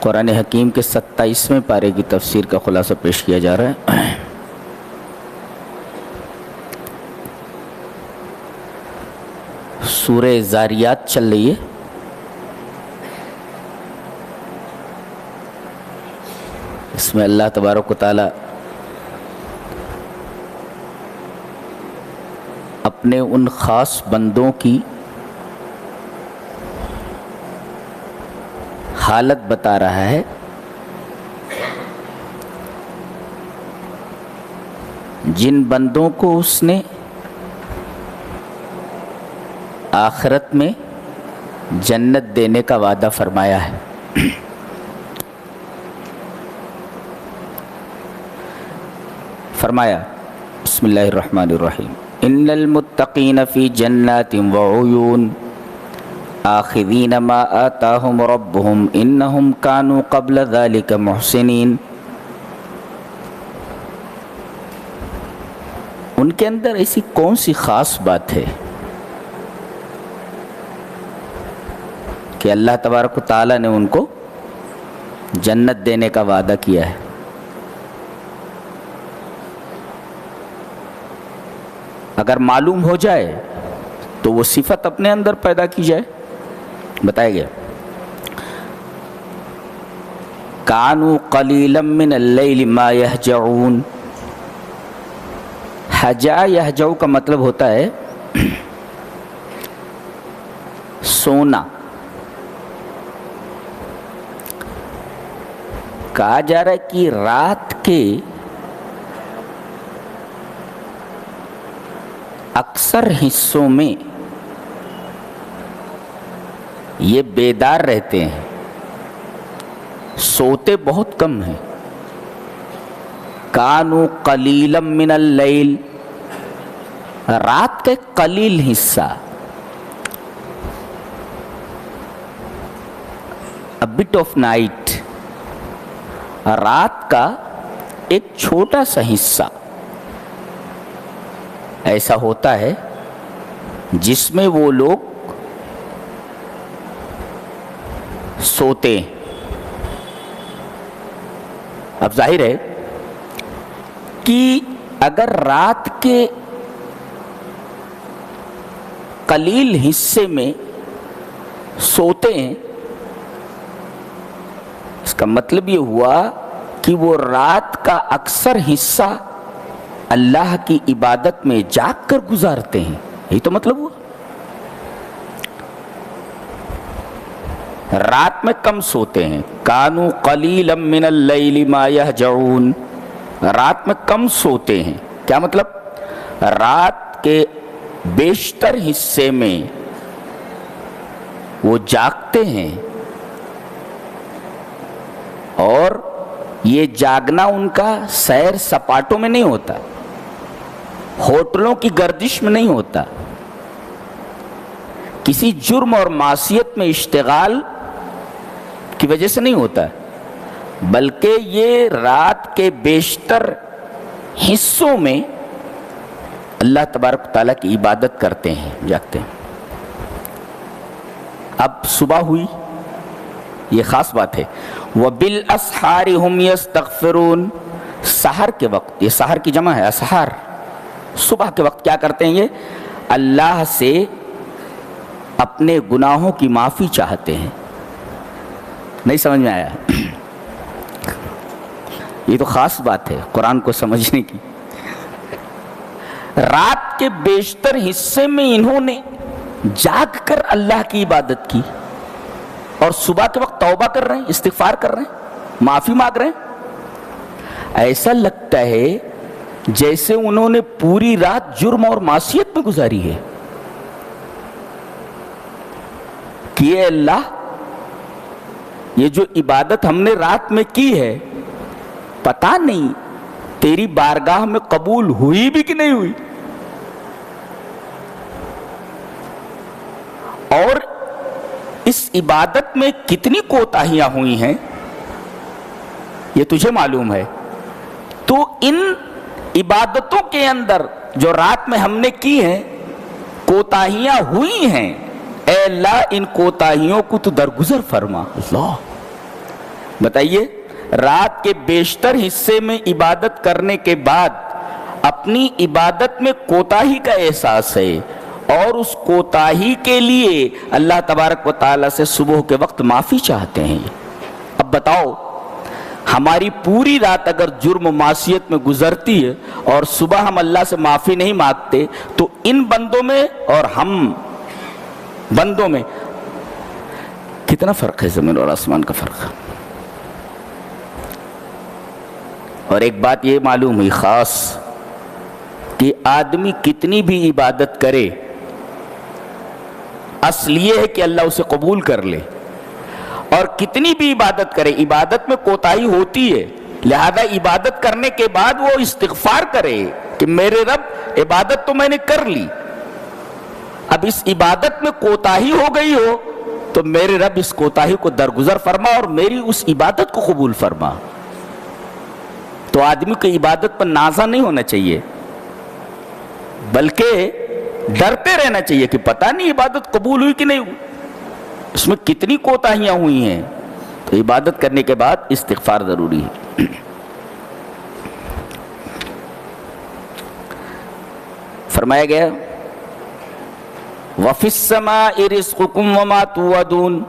قرآن حکیم کے 27ویں پارے کی تفسیر کا خلاصہ پیش کیا جا رہا ہے۔ سورہ زاریات چل رہی ہے۔ اس میں اللہ تبارک و تعالی اپنے ان خاص بندوں کی حالت بتا رہا ہے جن بندوں کو اس نے آخرت میں جنت دینے کا وعدہ فرمایا ہے۔ فرمایا بسم اللہ الرحمن الرحیم ان المتقین فی جنات وعیون آخذین ما آتاہم ربہم انہم کانوا قبل ذلک محسنین۔ ان کے اندر ایسی کون سی خاص بات ہے کہ اللہ تبارک و تعالیٰ نے ان کو جنت دینے کا وعدہ کیا ہے؟ اگر معلوم ہو جائے تو وہ صفت اپنے اندر پیدا کی جائے۔ بتایا گیا کانوا قلیلا من اللیل ما یہجعون۔ ہجع یہجع کا مطلب ہوتا ہے سونا۔ کہا جا رہا ہے کہ رات کے اکثر حصوں میں یہ بیدار رہتے ہیں، سوتے بہت کم ہیں۔ کانوا قلیلا من اللیل، رات کا ایک قلیل حصہ، a bit of night، رات کا ایک چھوٹا سا حصہ ایسا ہوتا ہے جس میں وہ لوگ سوتے ہیں۔ اب ظاہر ہے کہ اگر رات کے قلیل حصے میں سوتے ہیں، اس کا مطلب یہ ہوا کہ وہ رات کا اکثر حصہ اللہ کی عبادت میں جاگ کر گزارتے ہیں۔ یہی تو مطلب ہوا۔ رات میں کم سوتے ہیں۔ کانوا قلیلا من اللیل ما یہجعون، رات میں کم سوتے ہیں۔ کیا مطلب؟ رات کے بیشتر حصے میں وہ جاگتے ہیں، اور یہ جاگنا ان کا سیر سپاٹوں میں نہیں ہوتا، ہوٹلوں کی گردش میں نہیں ہوتا، کسی جرم اور معصیت میں اشتغال کی وجہ سے نہیں ہوتا، بلکہ یہ رات کے بیشتر حصوں میں اللہ تبارک تعالیٰ کی عبادت کرتے ہیں، جاگتے ہیں۔ اب صبح ہوئی، یہ خاص بات ہے۔ وَبِالْأَسْحَارِ هُمْ يَسْتَغْفِرُونَ، سحر کے وقت، یہ سحر کی جمع ہے اسحار، صبح کے وقت کیا کرتے ہیں؟ یہ اللہ سے اپنے گناہوں کی معافی چاہتے ہیں۔ نہیں سمجھ میں آیا؟ یہ تو خاص بات ہے قرآن کو سمجھنے کی۔ رات کے بیشتر حصے میں انہوں نے جاگ کر اللہ کی عبادت کی، اور صبح کے وقت توبہ کر رہے ہیں، استغفار کر رہے ہیں، معافی مانگ رہے ہیں۔ ایسا لگتا ہے جیسے انہوں نے پوری رات جرم اور معصیت میں گزاری ہے کہ اے اللہ، یہ جو عبادت ہم نے رات میں کی ہے، پتہ نہیں تیری بارگاہ میں قبول ہوئی بھی کہ نہیں ہوئی، اور اس عبادت میں کتنی کوتاہیاں ہوئی ہیں یہ تجھے معلوم ہے۔ تو ان عبادتوں کے اندر جو رات میں ہم نے کی ہیں، کوتاہیاں ہوئی ہیں، اے اللہ ان کوتاہیوں کو تو درگزر فرما۔ اللہ، بتائیے، رات کے بیشتر حصے میں عبادت کرنے کے بعد اپنی عبادت میں کوتاہی کا احساس ہے اور اس کوتاہی کے لیے اللہ تبارک و تعالیٰ سے صبح کے وقت معافی چاہتے ہیں۔ اب بتاؤ، ہماری پوری رات اگر جرم و معصیت میں گزرتی ہے اور صبح ہم اللہ سے معافی نہیں مانگتے تو ان بندوں میں اور ہم بندوں میں کتنا فرق ہے؟ زمین اور آسمان کا فرق ہے۔ اور ایک بات یہ معلوم ہوئی خاص کہ آدمی کتنی بھی عبادت کرے، اصل یہ ہے کہ اللہ اسے قبول کر لے، اور کتنی بھی عبادت کرے عبادت میں کوتاہی ہوتی ہے، لہذا عبادت کرنے کے بعد وہ استغفار کرے کہ میرے رب عبادت تو میں نے کر لی، اب اس عبادت میں کوتاہی ہو گئی ہو تو میرے رب اس کوتاہی کو درگزر فرما اور میری اس عبادت کو قبول فرما۔ تو آدمی کو عبادت پر نازہ نہیں ہونا چاہیے، بلکہ ڈرتے رہنا چاہیے کہ پتہ نہیں عبادت قبول ہوئی کہ نہیں ہوئی، اس میں کتنی کوتاہیاں ہوئی ہیں۔ تو عبادت کرنے کے بعد استغفار ضروری ہے۔ فرمایا گیا وَفِي السَّمَاءِ رِزْقُكُمْ وَمَا تُوعَدُونَ،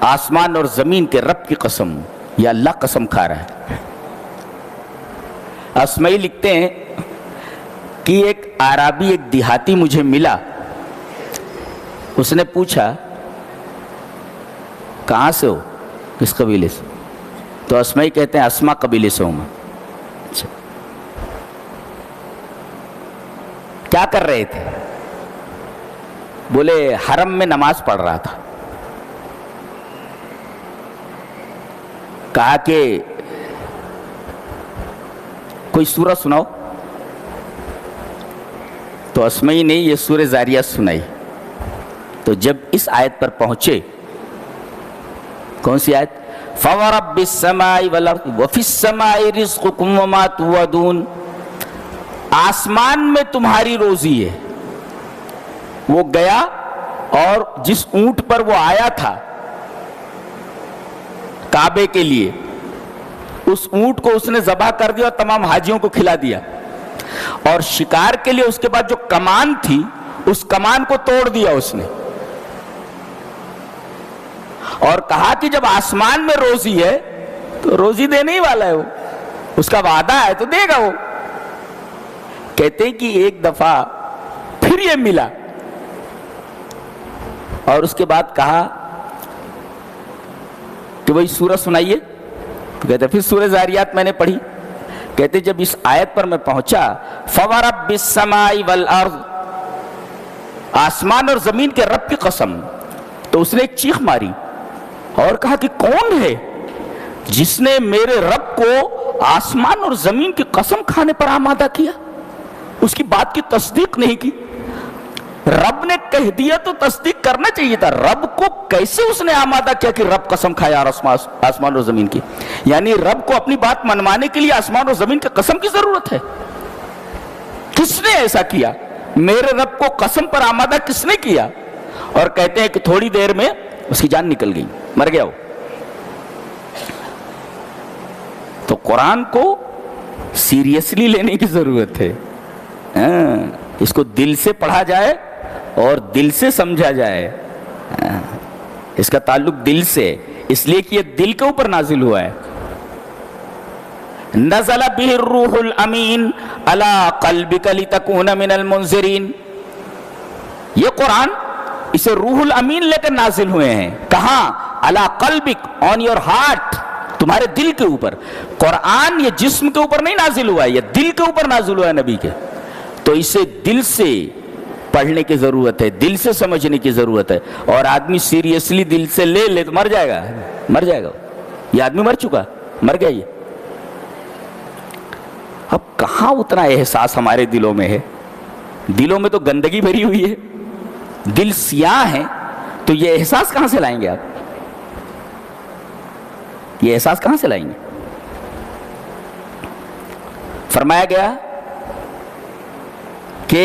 آسمان اور زمین کے رب کی قسم، یا اللہ قسم کھا رہا ہے۔ اسمعی لکھتے ہیں کہ ایک عربی، ایک دیہاتی مجھے ملا، اس نے پوچھا کہاں سے ہو، کس قبیلے سے؟ تو اسمعی کہتے ہیں اسما قبیلے سے ہوں میں۔ اچھا، کیا کر رہے تھے؟ بولے حرم میں نماز پڑھ رہا تھا۔ کہا کہ کوئی سورہ سناؤ، تو اسمعی نے یہ سورہ زاریات سنائی۔ تو جب اس آیت پر پہنچے، کون سی آیت؟ فَوَرَبِّ السَّمَاءِ وَالْأَرْضِ وَفِي السَّمَاءِ رِزْقُكُمْ وَمَا تُوعَدُونَ، آسمان میں تمہاری روزی ہے۔ وہ گیا اور جس اونٹ پر وہ آیا تھا کعبے کے لیے، اس اونٹ کو اس نے ذبح کر دیا اور تمام حاجیوں کو کھلا دیا، اور شکار کے لیے اس کے بعد جو کمان تھی اس کمان کو توڑ دیا اس نے، اور کہا کہ جب آسمان میں روزی ہے تو روزی دینے ہی والا ہے، وہ اس کا وعدہ ہے تو دے گا۔ وہ کہتے ہیں کہ ایک دفعہ پھر یہ ملا اور اس کے بعد کہا کہ وہی سورہ سنائیے، تو کہتے پھر سورہ زاریات میں نے پڑھی۔ کہتے جب اس آیت پر میں پہنچا فَوَرَبِّ السَّمَاءِ وَالْأَرْضِ، آسمان اور زمین کے رب کی قسم، تو اس نے ایک چیخ ماری اور کہا کہ کون ہے جس نے میرے رب کو آسمان اور زمین کی قسم کھانے پر آمادہ کیا؟ اس کی بات کی تصدیق نہیں کی۔ رب نے کہہ دیا تو تصدیق کرنا چاہیے تھا، رب کو کیسے اس نے آمادہ کیا کہ رب قسم کھایا آسمان اور زمین کی؟ یعنی رب کو اپنی بات منوانے کے لیے آسمان اور زمین کی قسم کی ضرورت ہے؟ کس نے ایسا کیا؟ میرے رب کو قسم پر آمادہ کس نے کیا؟ اور کہتے ہیں کہ تھوڑی دیر میں اس کی جان نکل گئی، مر گیا وہ۔ تو قرآن کو سیریسلی لینے کی ضرورت ہے، اس کو دل سے پڑھا جائے اور دل سے سمجھا جائے، اس کا تعلق دل سے، اس لیے کہ یہ دل کے اوپر نازل ہوا ہے۔ نزل به الروح الامین علی قلبک لتکون من المنذرین، یہ قرآن اسے روح الامین لے کر نازل ہوئے ہیں۔ کہاں؟ علی قلبک، آن یور ہارٹ، تمہارے دل کے اوپر۔ قرآن یہ جسم کے اوپر نہیں نازل ہوا ہے، یہ دل کے اوپر نازل ہوا ہے نبی کے، تو اسے دل سے پڑھنے کی ضرورت ہے، دل سے سمجھنے کی ضرورت ہے۔ اور آدمی سیریسلی دل سے لے تو مر جائے گا، مر جائے گا۔ یہ آدمی مر چکا، مر گیا یہ۔ اب کہاں اتنا احساس ہمارے دلوں میں ہے؟ دلوں میں تو گندگی بھری ہوئی ہے، دل سیاہ ہے، تو یہ احساس کہاں سے لائیں گے آپ؟ یہ احساس کہاں سے لائیں گے؟ فرمایا گیا کہ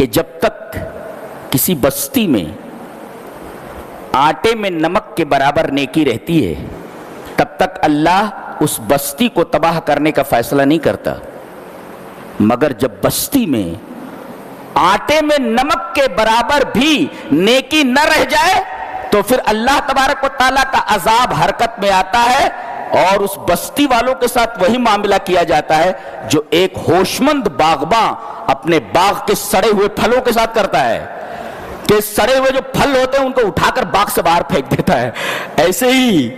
کہ جب تک کسی بستی میں آٹے میں نمک کے برابر نیکی رہتی ہے تب تک اللہ اس بستی کو تباہ کرنے کا فیصلہ نہیں کرتا، مگر جب بستی میں آٹے میں نمک کے برابر بھی نیکی نہ رہ جائے تو پھر اللہ تبارک و تعالیٰ کا عذاب حرکت میں آتا ہے، اور اس بستی والوں کے ساتھ وہی معاملہ کیا جاتا ہے جو ایک ہوشمند باغباں اپنے باغ کے سڑے ہوئے پھلوں کے ساتھ کرتا ہے، کہ سڑے ہوئے جو پھل ہوتے ہیں ان کو اٹھا کر باغ سے باہر پھینک دیتا ہے۔ ایسے ہی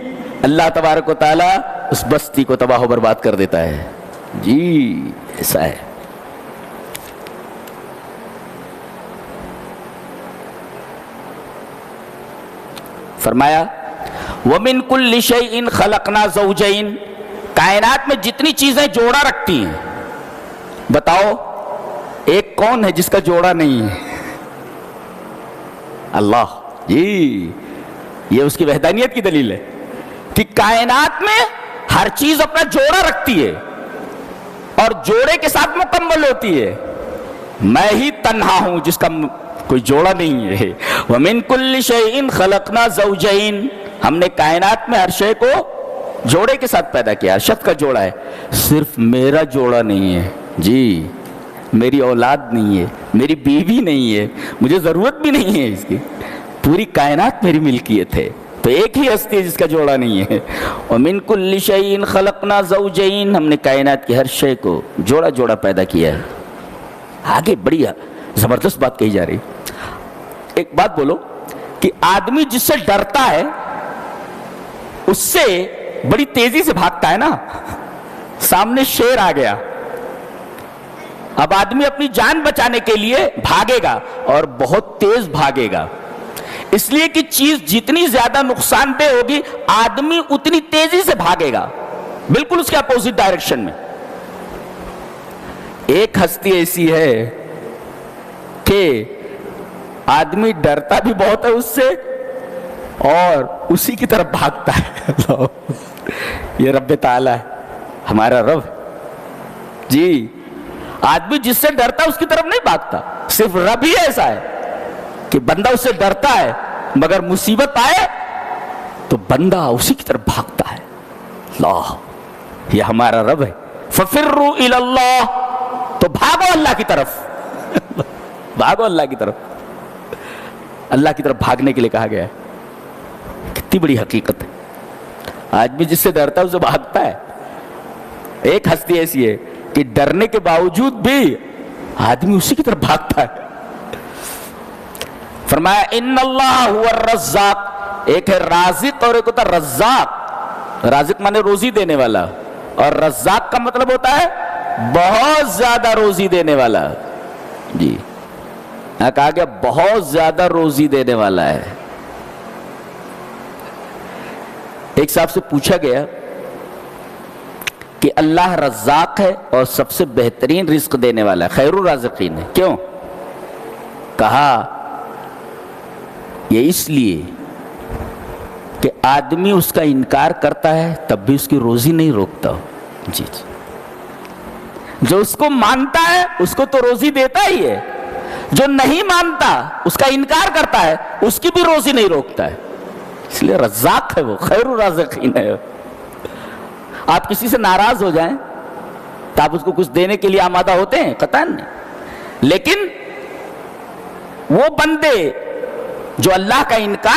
اللہ تبارک و تعالیٰ اس بستی کو تباہ و برباد کر دیتا ہے۔ جی ایسا ہے۔ فرمایا وَمِن كُلِّ شَيْءٍ خَلَقْنَا زَوْجَيْنِ، کائنات میں جتنی چیزیں جوڑا رکھتی ہیں، بتاؤ ایک کون ہے جس کا جوڑا نہیں ہے؟ اللہ۔ جی یہ اس کی وحدانیت کی دلیل ہے کہ کائنات میں ہر چیز اپنا جوڑا رکھتی ہے اور جوڑے کے ساتھ مکمل ہوتی ہے۔ میں ہی تنہا ہوں جس کا کوئی جوڑا نہیں ہے۔ وَمِن كُلِّ شَيْءٍ خَلَقْنَا زَوْجَيْنِ، ہم نے کائنات میں ہر شے کو جوڑے کے ساتھ پیدا کیا، ہر شخص کا جوڑا ہے، صرف میرا جوڑا نہیں ہے۔ جی میری اولاد نہیں ہے، میری بیوی نہیں ہے، مجھے ضرورت بھی نہیں ہے اس کی، پوری کائنات میری ملکیت ہے، تو ایک ہی ہستی ہے جس کا جوڑا نہیں ہے۔ وَمِن كُلِّ شَيْءٍ خَلَقْنَا زَوْجَيْنِ، ہم نے کائنات کے ہر شے کو جوڑا جوڑا پیدا کیا ہے۔ آگے بڑی زبردست بات کہی جا رہی۔ ایک بات بولو کہ آدمی جس سے ڈرتا ہے اس سے بڑی تیزی سے بھاگتا ہے نا۔ سامنے شیر آ گیا، اب آدمی اپنی جان بچانے کے لیے بھاگے گا اور بہت تیز بھاگے گا، اس لیے کہ چیز جتنی زیادہ نقصان دہ ہوگی آدمی اتنی تیزی سے بھاگے گا، بالکل اس کے اپوزٹ ڈائریکشن میں۔ ایک ہستی ایسی ہے کہ آدمی ڈرتا بھی بہت ہے اس سے اور اسی کی طرف بھاگتا ہے۔ یہ رب تعالی ہے، ہمارا رب۔ جی آدمی جس سے ڈرتا ہے اس کی طرف نہیں بھاگتا، صرف رب ہی ایسا ہے کہ بندہ اس سے ڈرتا ہے مگر مصیبت آئے تو بندہ اسی کی طرف بھاگتا ہے۔ اللہ، یہ ہمارا رب ہے۔ فَفِرُّوا إِلَى اللَّهِ، تو بھاگو اللہ کی طرف، بھاگو اللہ کی طرف۔ اللہ کی طرف بھاگنے کے لیے کہا گیا ہے، کتنی بڑی حقیقت ہے۔ آدمی جس سے ڈرتا ہے اسے بھاگتا ہے۔ ایک ہستی ایسی ہے کہ ڈرنے کے باوجود بھی آدمی اسی کی طرف بھاگتا ہے۔ فرمایا ان اللہ هو الرزاق، ایک ہے رازق اور ایک ہوتا ہے رزاق۔ رازق مانے روزی دینے والا، اور رزاق کا مطلب ہوتا ہے بہت زیادہ روزی دینے والا۔ جی کہا گیا بہت زیادہ روزی دینے والا ہے۔ ایک صاحب سے پوچھا گیا کہ اللہ رزاق ہے اور سب سے بہترین رزق دینے والا ہے، خیر الرازقین ہے، کیوں؟ کہا یہ اس لیے کہ آدمی اس کا انکار کرتا ہے تب بھی اس کی روزی نہیں روکتا۔ جی جو اس کو مانتا ہے اس کو تو روزی دیتا ہی ہے، جو نہیں مانتا اس کا انکار کرتا ہے اس کی بھی روزی نہیں روکتا ہے، اس لیے رزاق ہے، وہ خیر الرازقین ہے۔ آپ کسی سے ناراض ہو جائیں تو آپ اس کو کچھ دینے کے لیے آمادہ ہوتے ہیں؟ قطعاً نہیں۔ لیکن وہ بندے جو اللہ کا انکار